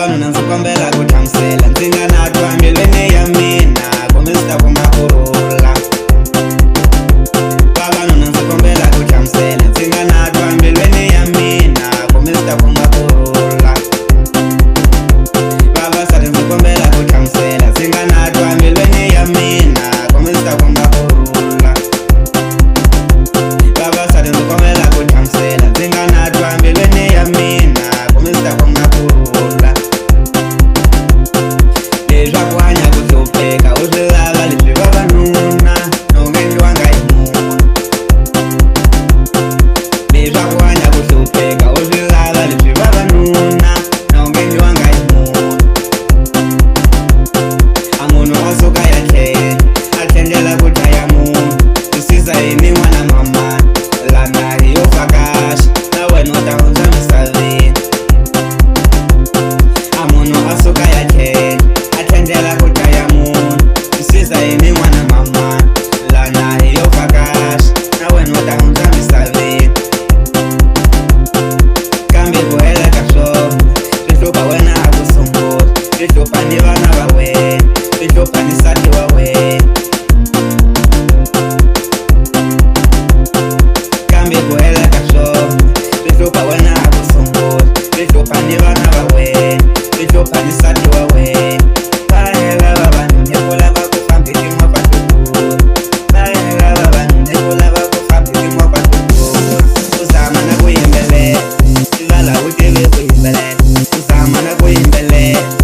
vavanuna ndzi kombela ku hlamusela ndzi nga na twa mbilwini ya mina kumbe ndzi ta kuma kurhula. Vavanuna ndzi kombela ku hlamusela ndzi nga na twa mbilwini ya mina kumbe ndzi ta kuma kurhula. Vavasati ndzi kombela ku hlamusela ndzi nga na twa mbilwini ya mina kumbe ndzi ta kuma kurhula. Vavasati ndzi kombela ku hlamusela ndzi nga na twa mbilwini ya mina kumbe ndzi ta kuma kurhula. Leswaku hanya ku hlupheka u swi lava leswi vavanuna no endliwanga hi munhu. Leswaku hanya ku hlupheka u swi lava leswi vavanuna no endliwanga hi munhu. A munhu a suka ya tlhela a tlhendlela ku dlaya munhu twisisa yini n'wana mama lana hi yo vakaxa na wena u ta hundza misaveni. A munhu a suka ya tlhela a tlhendlela ku dlaya munhu twisisa yini n'wana mama lana hi yo vakaxa na wena u ta hundza misaveni. Kambe ku hela ka swona swi hlupha wena a ku sungula, swi hlupha ni vana va wena, swi hlupha ni nsati wa wena. Kambe ku hela ka swona swi hlupha wena a ku sungula, swi hlupha ni vana va wena, swi hlupha ni nsati wa wena. Va hela vavanuna ku lava ku famba hi timovha to durha, va hela vavanuna ku lava ku famba hi timovha to durha. U zama na ku yimbelela, swi lala u tivi ku yimbelela, u zama na ku yimbelela.